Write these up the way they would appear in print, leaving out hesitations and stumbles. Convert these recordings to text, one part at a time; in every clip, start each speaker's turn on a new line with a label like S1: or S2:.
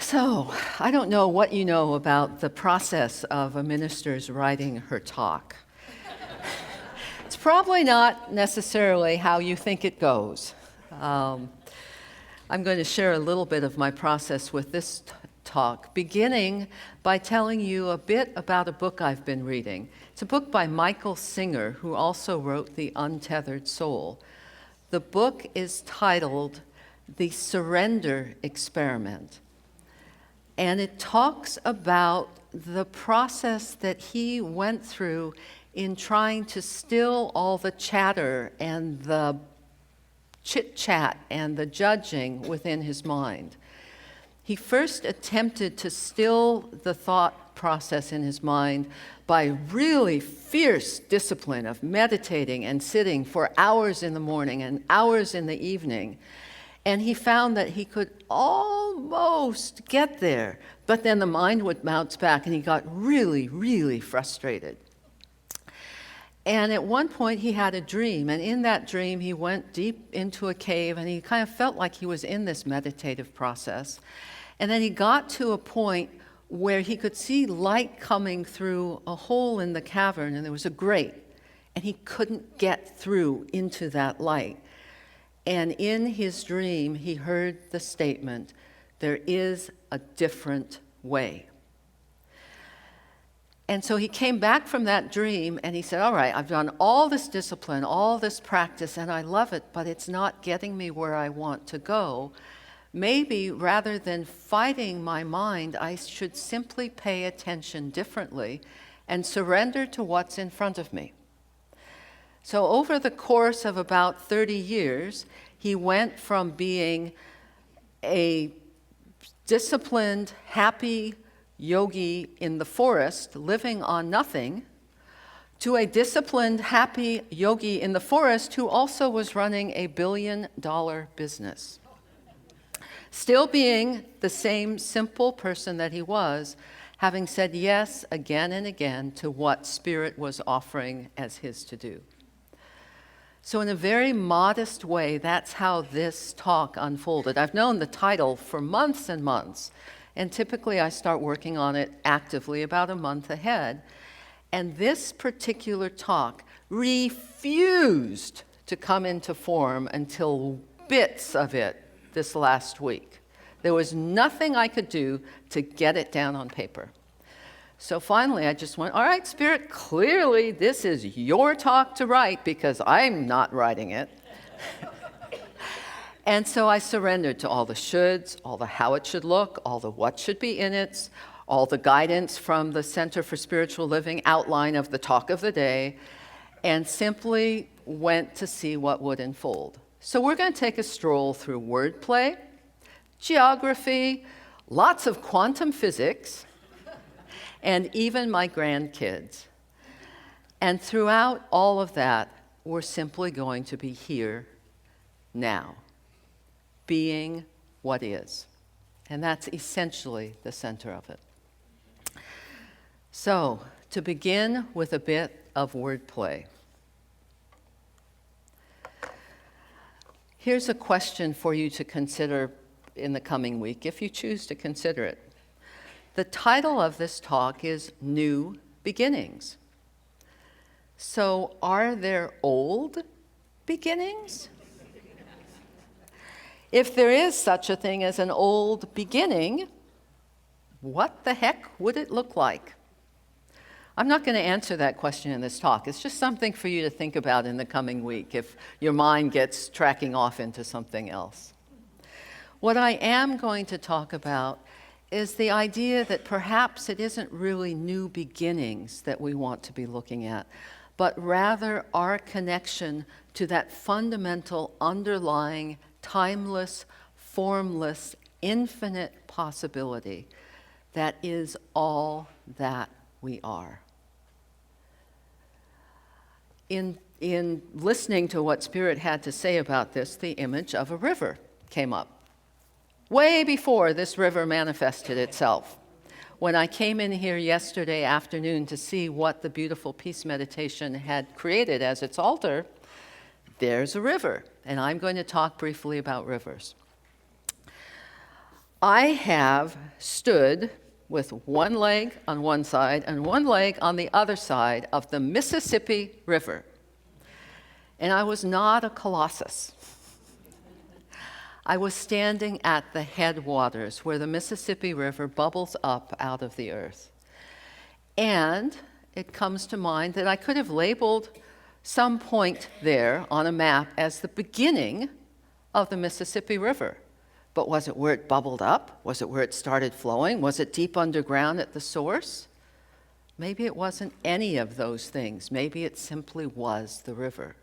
S1: So, I don't know what you know about the process of a minister's writing her talk. It's probably not necessarily how you think it goes. I'm going to share a little bit of my process with this talk, beginning by telling you a bit about a book I've been reading. It's a book by Michael Singer, who also wrote The Untethered Soul. The book is titled The Surrender Experiment. And it talks about the process that he went through in trying to still all the chatter and the chit-chat and the judging within his mind. He first attempted to still the thought process in his mind by really fierce discipline of meditating and sitting for hours in the morning and hours in the evening. And he found that he could almost get there, but then the mind would bounce back and he got really, really frustrated. And at one point he had a dream, and in that dream he went deep into a cave and he kind of felt like he was in this meditative process. And then he got to a point where he could see light coming through a hole in the cavern, and there was a grate, and he couldn't get through into that light. And in his dream, he heard the statement, "There is a different way." And so he came back from that dream and he said, all right, I've done all this discipline, all this practice, and I love it, but it's not getting me where I want to go. Maybe rather than fighting my mind, I should simply pay attention differently and surrender to what's in front of me. So over the course of about 30 years, he went from being a disciplined, happy yogi in the forest, living on nothing, to a disciplined, happy yogi in the forest who also was running a billion-dollar business. Still being the same simple person that he was, having said yes again and again to what Spirit was offering as his to do. So in a very modest way, that's how this talk unfolded. I've known the title for months and months, and typically I start working on it actively about a month ahead. And this particular talk refused to come into form until bits of it this last week. There was nothing I could do to get it down on paper. So finally, I just went, all right, Spirit, clearly this is your talk to write because I'm not writing it. And so I surrendered to all the shoulds, all the how it should look, all the what should be in it, all the guidance from the Center for Spiritual Living outline of the talk of the day, and simply went to see what would unfold. So we're going to take a stroll through wordplay, geography, lots of quantum physics, and even my grandkids. And throughout all of that, we're simply going to be here now, being what is. And that's essentially the center of it. So, to begin with a bit of wordplay. Here's a question for you to consider in the coming week, if you choose to consider it. The title of this talk is New Beginnings. So, are there old beginnings? If there is such a thing as an old beginning, what the heck would it look like? I'm not going to answer that question in this talk. It's just something for you to think about in the coming week if your mind gets tracking off into something else. What I am going to talk about is the idea that perhaps it isn't really new beginnings that we want to be looking at, but rather our connection to that fundamental underlying timeless, formless, infinite possibility that is all that we are. In listening to what Spirit had to say about this, the image of a river came up. Way before this river manifested itself. When I came in here yesterday afternoon to see what the beautiful peace meditation had created as its altar, there's a river, and I'm going to talk briefly about rivers. I have stood with one leg on one side and one leg on the other side of the Mississippi River. And I was not a colossus. I was standing at the headwaters where the Mississippi River bubbles up out of the earth. And it comes to mind that I could have labeled some point there on a map as the beginning of the Mississippi River. But was it where it bubbled up? Was it where it started flowing? Was it deep underground at the source? Maybe it wasn't any of those things. Maybe it simply was the river.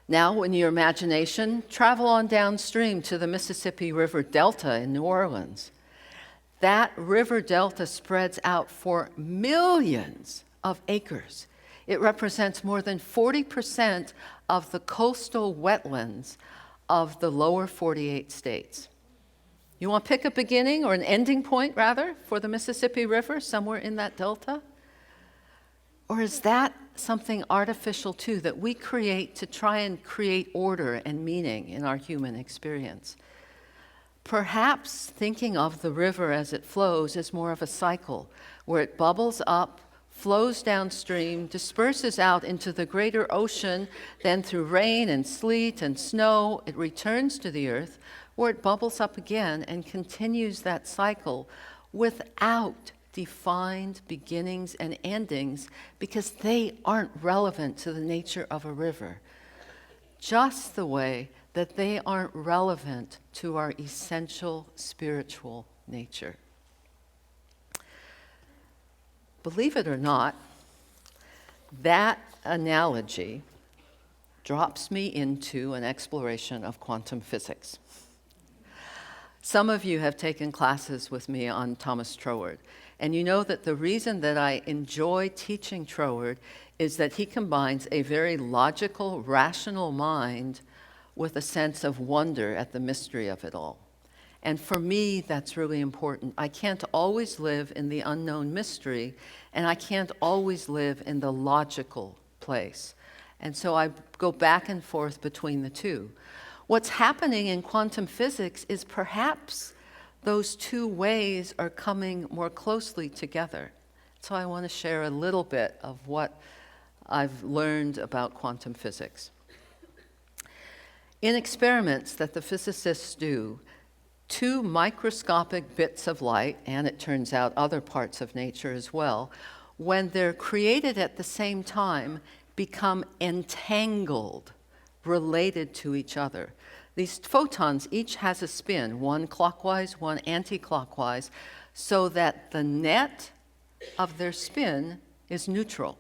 S1: Now, in your imagination, travel on downstream to the Mississippi River Delta in New Orleans. That river delta spreads out for millions of acres. It represents more than 40% of the coastal wetlands of the lower 48 states. You want to pick a beginning or an ending point, rather, for the Mississippi River, somewhere in that delta? Or is that something artificial, too, that we create to try and create order and meaning in our human experience? Perhaps thinking of the river as it flows is more of a cycle, where it bubbles up, flows downstream, disperses out into the greater ocean, then through rain and sleet and snow, it returns to the earth, where it bubbles up again and continues that cycle without defined beginnings and endings, because they aren't relevant to the nature of a river, just the way that they aren't relevant to our essential spiritual nature. Believe it or not, that analogy drops me into an exploration of quantum physics. Some of you have taken classes with me on Thomas Troward, and you know that the reason that I enjoy teaching Troward is that he combines a very logical, rational mind with a sense of wonder at the mystery of it all. And for me, that's really important. I can't always live in the unknown mystery, and I can't always live in the logical place. And so I go back and forth between the two. What's happening in quantum physics is perhaps those two ways are coming more closely together. So I want to share a little bit of what I've learned about quantum physics. In experiments that the physicists do, two microscopic bits of light, and it turns out other parts of nature as well, when they're created at the same time, become entangled, related to each other. These photons each has a spin, one clockwise, one anti-clockwise, so that the net of their spin is neutral.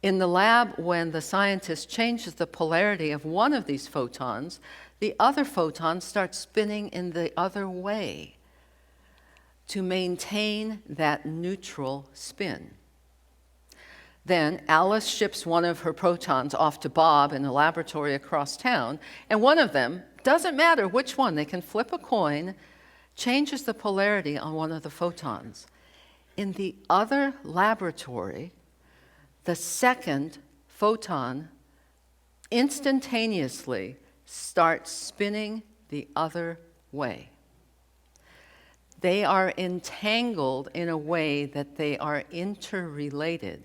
S1: In the lab, when the scientist changes the polarity of one of these photons, the other photon starts spinning in the other way to maintain that neutral spin. Then Alice ships one of her protons off to Bob in a laboratory across town, and one of them, doesn't matter which one, they can flip a coin, changes the polarity on one of the photons. In the other laboratory, the second photon instantaneously starts spinning the other way. They are entangled in a way that they are interrelated,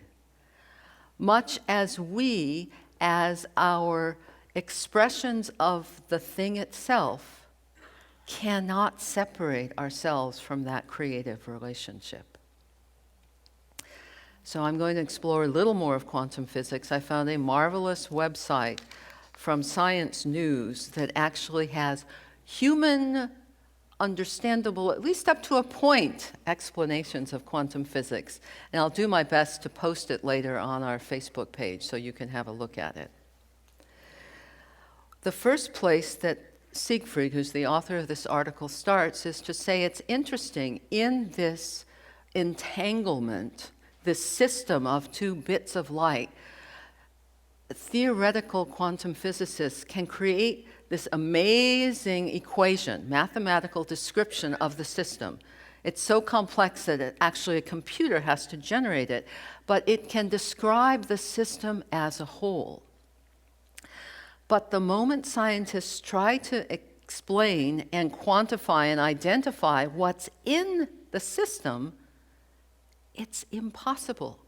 S1: much as we, as our expressions of the thing itself, cannot separate ourselves from that creative relationship. So I'm going to explore a little more of quantum physics. I found a marvelous website from Science News that actually has human, understandable, at least up to a point, explanations of quantum physics. And I'll do my best to post it later on our Facebook page so you can have a look at it. The first place that Siegfried, who's the author of this article, starts is to say it's interesting in this entanglement, this system of two bits of light, theoretical quantum physicists can create this amazing equation, mathematical description of the system. It's so complex that actually a computer has to generate it, but it can describe the system as a whole. But the moment scientists try to explain and quantify and identify what's in the system, it's impossible.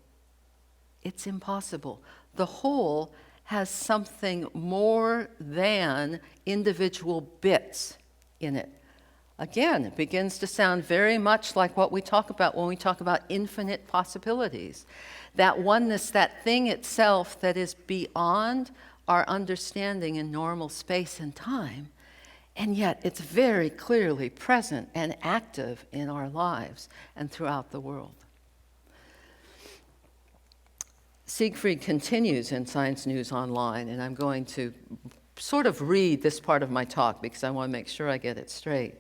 S1: It's impossible. The whole has something more than individual bits in it. Again, it begins to sound very much like what we talk about when we talk about infinite possibilities. That oneness, that thing itself that is beyond our understanding in normal space and time, and yet it's very clearly present and active in our lives and throughout the world. Siegfried continues in Science News Online, and I'm going to sort of read this part of my talk because I want to make sure I get it straight.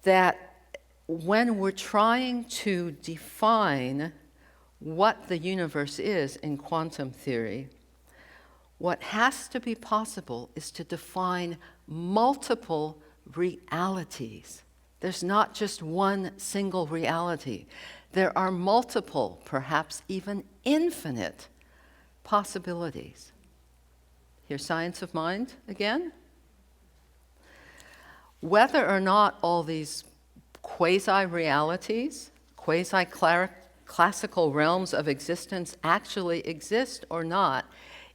S1: That when we're trying to define what the universe is in quantum theory, what has to be possible is to define multiple realities. There's not just one single reality. There are multiple, perhaps even infinite, possibilities. Here's Science of Mind again. Whether or not all these quasi-realities, quasi-classical realms of existence actually exist or not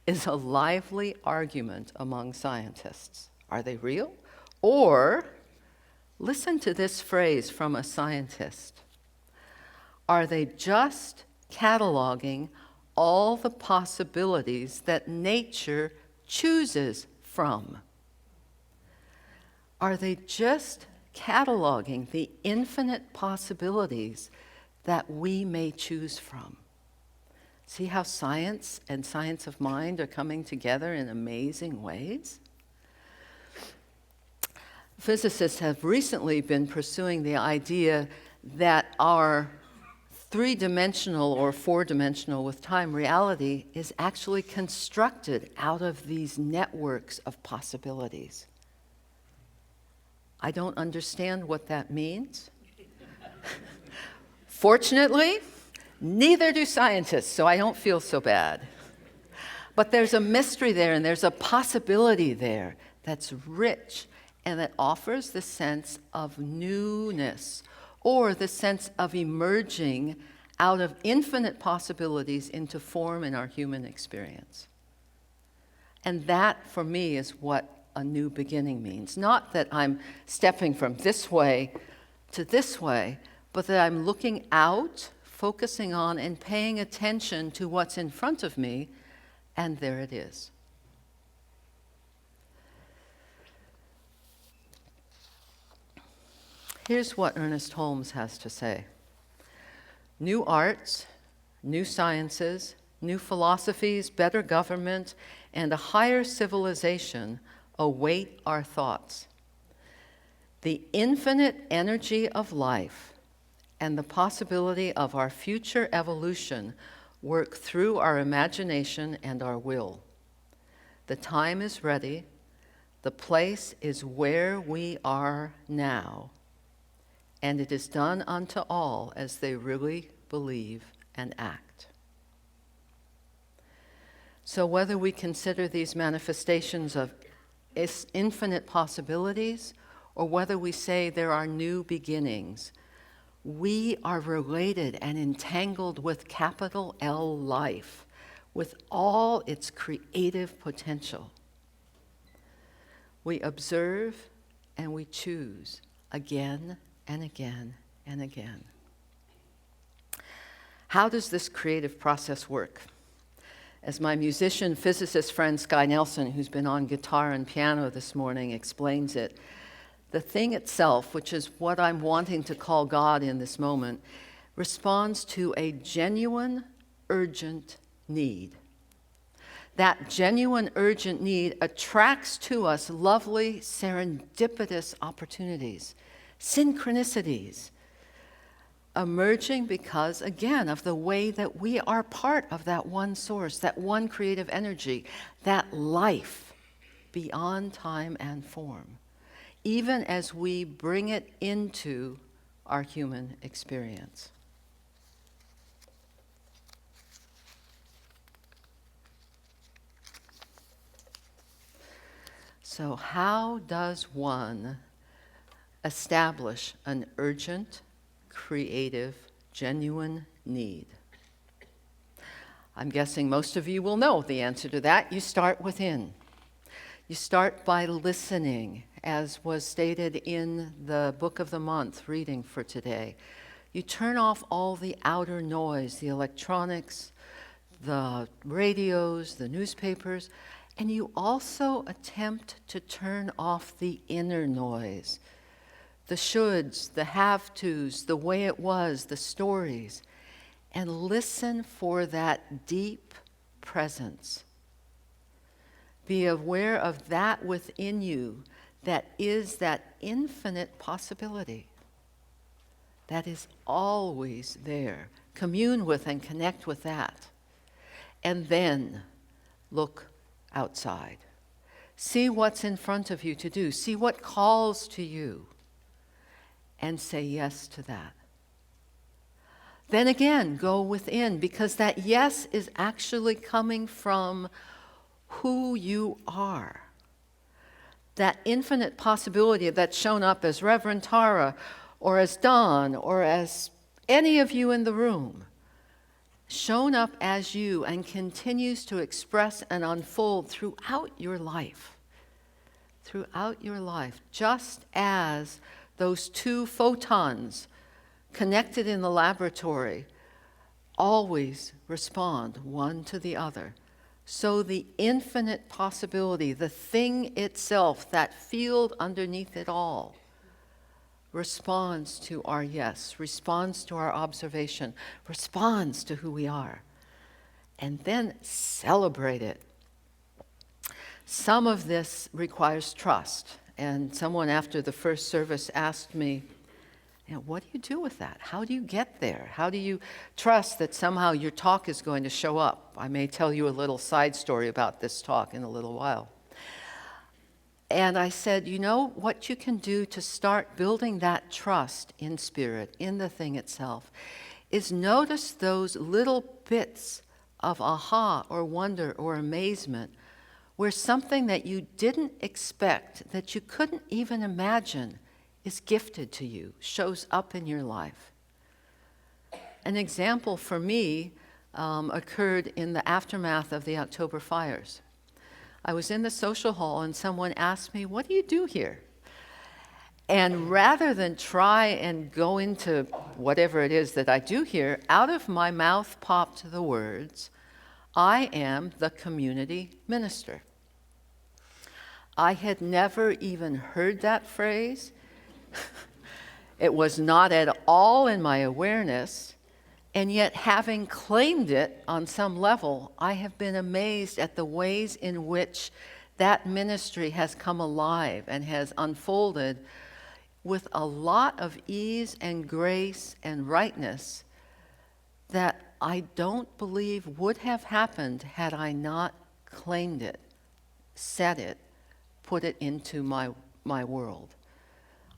S1: is a lively argument among scientists. Are they real? Or, listen to this phrase from a scientist. Are they just cataloging all the possibilities that nature chooses from? Are they just cataloging the infinite possibilities that we may choose from? See how science and science of mind are coming together in amazing ways? Physicists have recently been pursuing the idea that our three-dimensional or four-dimensional with time reality is actually constructed out of these networks of possibilities. I don't understand what that means. Fortunately, neither do scientists, so I don't feel so bad. But there's a mystery there, and there's a possibility there that's rich and that offers the sense of newness, or the sense of emerging out of infinite possibilities into form in our human experience. And that, for me, is what a new beginning means. Not that I'm stepping from this way to this way, but that I'm looking out, focusing on, and paying attention to what's in front of me, and there it is. Here's what Ernest Holmes has to say. New arts, new sciences, new philosophies, better government, and a higher civilization await our thoughts. The infinite energy of life and the possibility of our future evolution work through our imagination and our will. The time is ready. The place is where we are now. And it is done unto all as they really believe and act. So whether we consider these manifestations of infinite possibilities, or whether we say there are new beginnings, we are related and entangled with capital L life, with all its creative potential. We observe and we choose again and again and again. How does this creative process work? As my musician physicist friend Sky Nelson, who's been on guitar and piano this morning, explains it, the thing itself, which is what I'm wanting to call God in this moment, responds to a genuine, urgent need. That genuine, urgent need attracts to us lovely, serendipitous opportunities, synchronicities, emerging because, again, of the way that we are part of that one source, that one creative energy, that life beyond time and form, even as we bring it into our human experience. So, how does one establish an urgent, creative, genuine need? I'm guessing most of you will know the answer to that. You start within. You start by listening, as was stated in the book of the month reading for today. You turn off all the outer noise, the electronics, the radios, the newspapers, and you also attempt to turn off the inner noise, the shoulds, the have-tos, the way it was, the stories, and listen for that deep presence. Be aware of that within you that is that infinite possibility that is always there. Commune with and connect with that. And then look outside. See what's in front of you to do. See what calls to you. And say yes to that. Then again, go within, because that yes is actually coming from who you are. That infinite possibility that's shown up as Reverend Tara, or as Don, or as any of you in the room, shown up as you and continues to express and unfold throughout your life. Throughout your life, just as those two photons connected in the laboratory always respond one to the other. So the infinite possibility, the thing itself, that field underneath it all, responds to our yes, responds to our observation, responds to who we are. And then celebrate it. Some of this requires trust. And someone after the first service asked me, what do you do with that? How do you get there? How do you trust that somehow your talk is going to show up? I may tell you a little side story about this talk in a little while. And I said, what you can do to start building that trust in spirit, in the thing itself, is notice those little bits of aha or wonder or amazement where something that you didn't expect, that you couldn't even imagine, is gifted to you, shows up in your life. An example for me occurred in the aftermath of the October fires. I was in the social hall and someone asked me, "What do you do here?" And rather than try and go into whatever it is that I do here, out of my mouth popped the words, "I am the community minister." I had never even heard that phrase. It was not at all in my awareness, and yet having claimed it on some level, I have been amazed at the ways in which that ministry has come alive and has unfolded with a lot of ease and grace and rightness that I don't believe would have happened had I not claimed it, said it, put it into my world.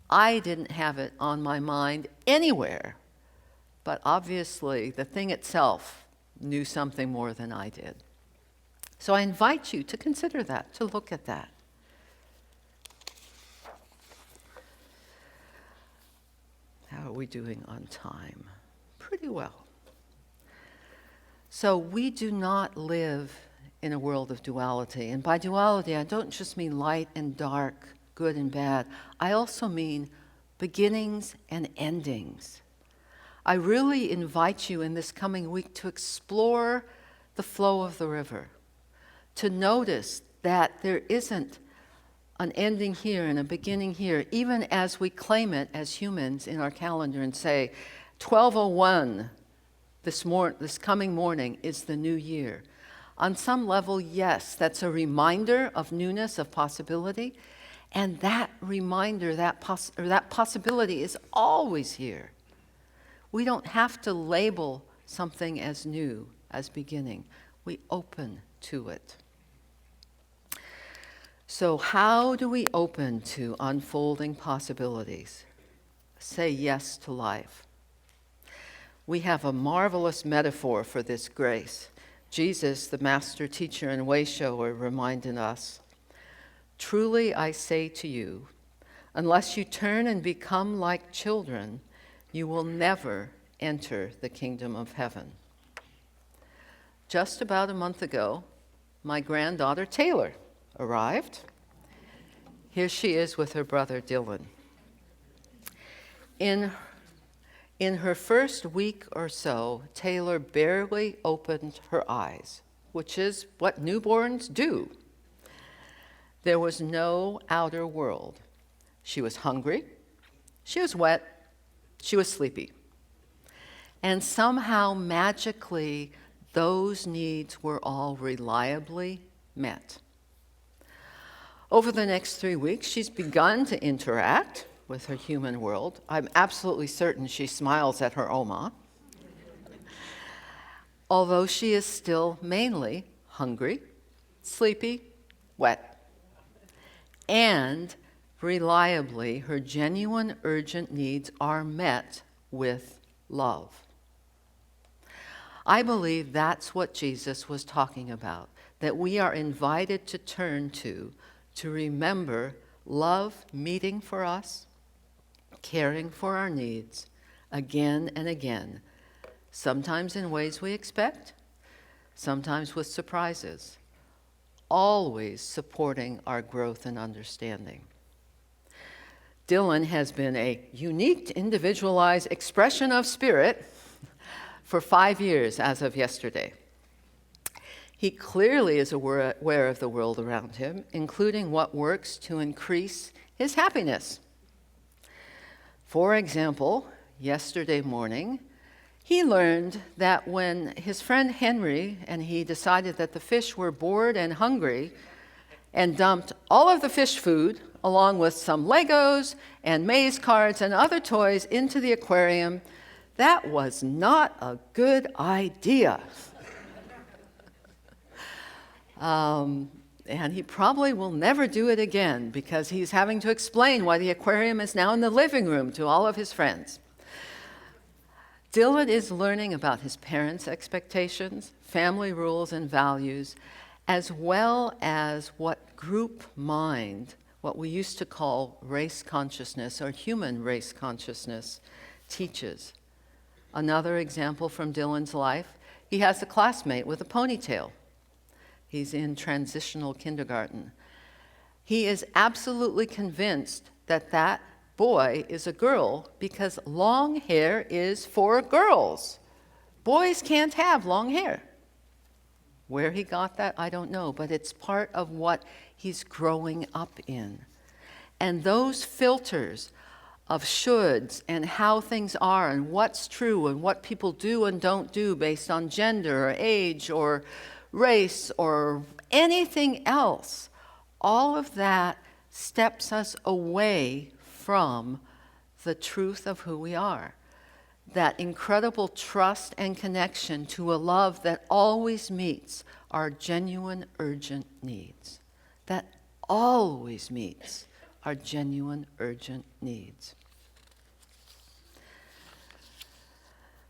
S1: I didn't have it on my mind anywhere, but obviously the thing itself knew something more than I did. So I invite you to consider that, to look at that. How are we doing on time? Pretty well. So we do not live in a world of duality. And by duality, I don't just mean light and dark, good and bad. I also mean beginnings and endings. I really invite you in this coming week to explore the flow of the river, to notice that there isn't an ending here and a beginning here, even as we claim it as humans in our calendar and say, 12:01 this coming morning is the new year. On some level, yes, that's a reminder of newness, of possibility, and that reminder, that possibility is always here. We don't have to label something as new, as beginning. We open to it. So how do we open to unfolding possibilities? Say yes to life. We have a marvelous metaphor for this grace. Jesus, the master teacher and way shower, reminded us, Truly I say to you, unless you turn and become like children, you will never enter the kingdom of heaven. Just about a month ago, my granddaughter Taylor arrived. Here she is with her brother Dylan. In her first week or so, Taylor barely opened her eyes, which is what newborns do. There was no outer world. She was hungry, she was wet, she was sleepy. And somehow, magically, those needs were all reliably met. Over the next 3 weeks, she's begun to interact with her human world. I'm absolutely certain she smiles at her Oma, although she is still mainly hungry, sleepy, wet. And reliably, her genuine, urgent needs are met with love. I believe that's what Jesus was talking about, that we are invited to turn to remember love meeting for us, caring for our needs again and again, sometimes in ways we expect, sometimes with surprises, always supporting our growth and understanding. Dylan has been a unique, individualized expression of spirit for 5 years as of yesterday. He clearly is aware of the world around him, including what works to increase his happiness. For example, yesterday morning, he learned that when his friend Henry and he decided that the fish were bored and hungry and dumped all of the fish food along with some Legos and maze cards and other toys into the aquarium, that was not a good idea. And he probably will never do it again because he's having to explain why the aquarium is now in the living room to all of his friends. Dylan is learning about his parents' expectations, family rules and values, as well as what group mind, what we used to call race consciousness or human race consciousness, teaches. Another example from Dylan's life, he has a classmate with a ponytail. He's in transitional kindergarten. He is absolutely convinced that that boy is a girl because long hair is for girls. Boys can't have long hair. Where he got that, I don't know, but it's part of what he's growing up in. And those filters of shoulds and how things are and what's true and what people do and don't do based on gender or age or race or anything else, all of that steps us away from the truth of who we are. That incredible trust and connection to a love that always meets our genuine, urgent needs. That always meets our genuine, urgent needs.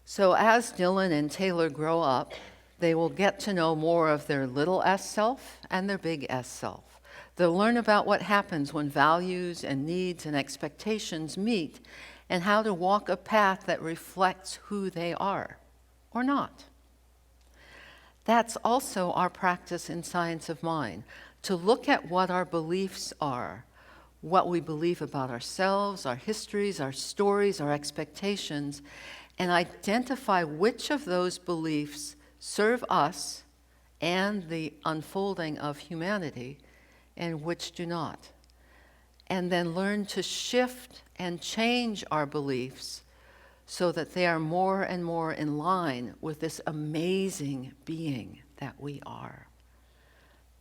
S1: So as Dylan and Taylor grow up, they will get to know more of their little s self and their big S self. They'll learn about what happens when values and needs and expectations meet and how to walk a path that reflects who they are or not. That's also our practice in Science of Mind, to look at what our beliefs are, what we believe about ourselves, our histories, our stories, our expectations, and identify which of those beliefs serve us and the unfolding of humanity and which do not. And then learn to shift and change our beliefs so that they are more and more in line with this amazing being that we are.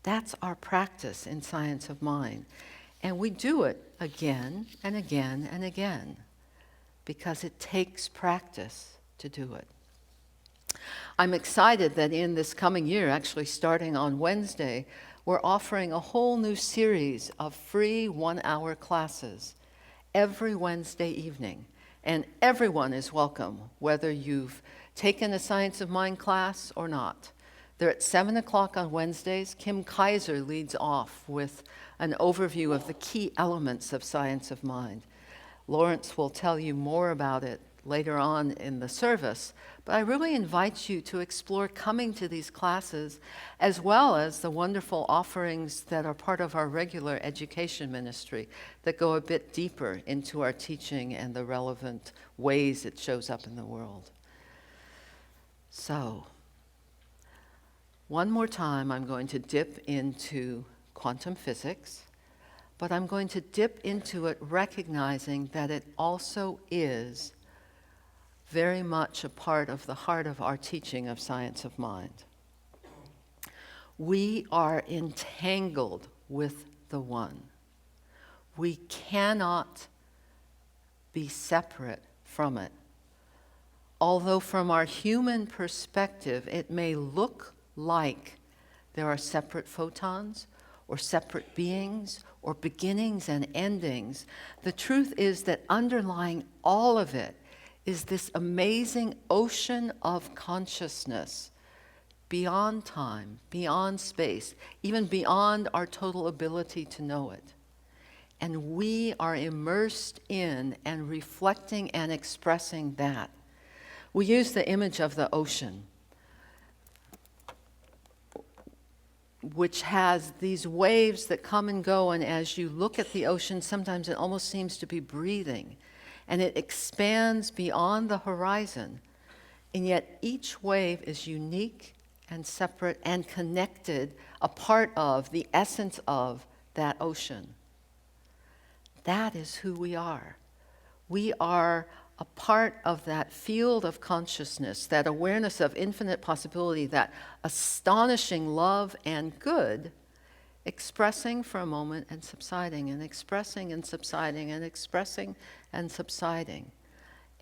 S1: That's our practice in Science of Mind. And we do it again and again and again because it takes practice to do it. I'm excited that in this coming year, actually starting on Wednesday, we're offering a whole new series of free 1-hour classes every Wednesday evening. And everyone is welcome, whether you've taken a Science of Mind class or not. They're at 7 o'clock on Wednesdays. Kim Kaiser leads off with an overview of the key elements of Science of Mind. Lawrence will tell you more about it later on in the service, but I really invite you to explore coming to these classes as well as the wonderful offerings that are part of our regular education ministry that go a bit deeper into our teaching and the relevant ways it shows up in the world. So, one more time I'm going to dip into quantum physics, but I'm going to dip into it recognizing that it also is very much a part of the heart of our teaching of Science of Mind. We are entangled with the One. We cannot be separate from it. Although from our human perspective, it may look like there are separate photons or separate beings or beginnings and endings, the truth is that underlying all of it is this amazing ocean of consciousness beyond time, beyond space, even beyond our total ability to know it. And we are immersed in and reflecting and expressing that. We use the image of the ocean, which has these waves that come and go, and as you look at the ocean, sometimes it almost seems to be breathing. And it expands beyond the horizon. And yet each wave is unique and separate and connected, a part of, the essence of that ocean. That is who we are. We are a part of that field of consciousness, that awareness of infinite possibility, that astonishing love and good, expressing for a moment and subsiding, and expressing and subsiding, and expressing and subsiding,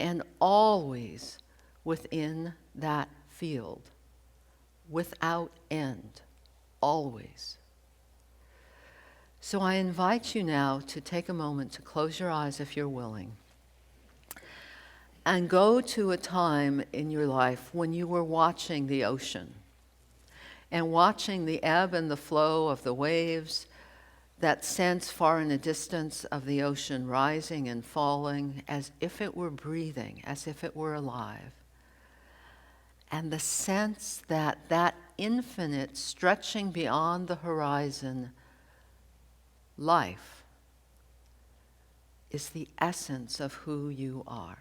S1: and always within that field, without end, always. So I invite you now to take a moment to close your eyes if you're willing, and go to a time in your life when you were watching the ocean, and watching the ebb and the flow of the waves, that sense far in the distance of the ocean rising and falling as if it were breathing, as if it were alive. And the sense that that infinite, stretching beyond the horizon life is the essence of who you are.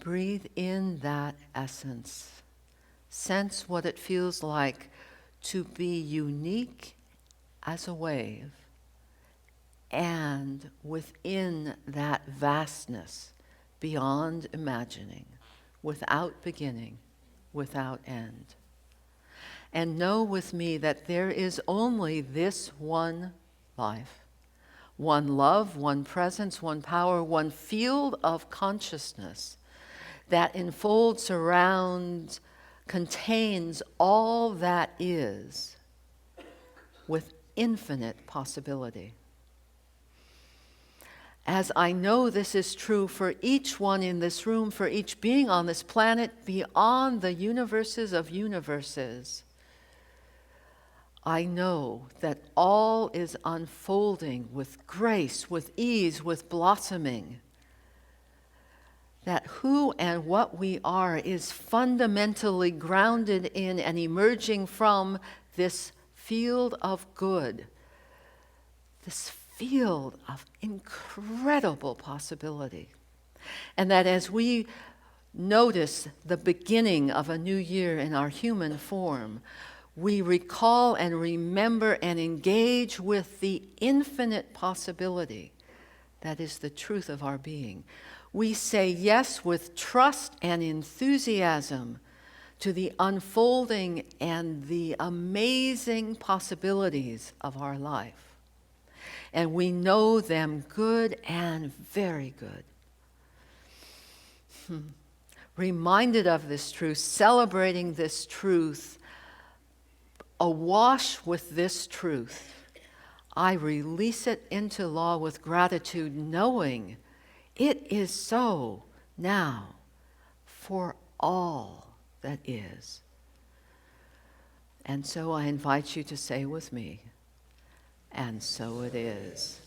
S1: Breathe in that essence. Sense what it feels like to be unique as a wave, and within that vastness, beyond imagining, without beginning, without end. And know with me that there is only this one life, one love, one presence, one power, one field of consciousness that enfolds, surrounds, contains all that is with infinite possibility. As I know this is true for each one in this room, for each being on this planet, beyond the universes of universes, I know that all is unfolding with grace, with ease, with blossoming. That who and what we are is fundamentally grounded in and emerging from this field of good, this field of incredible possibility. And that as we notice the beginning of a new year in our human form, we recall and remember and engage with the infinite possibility that is the truth of our being. We say yes with trust and enthusiasm to the unfolding and the amazing possibilities of our life. And we know them good and very good. Reminded of this truth, celebrating this truth, awash with this truth, I release it into law with gratitude, knowing it is so now, for all that is. And so I invite you to say with me, and so it is.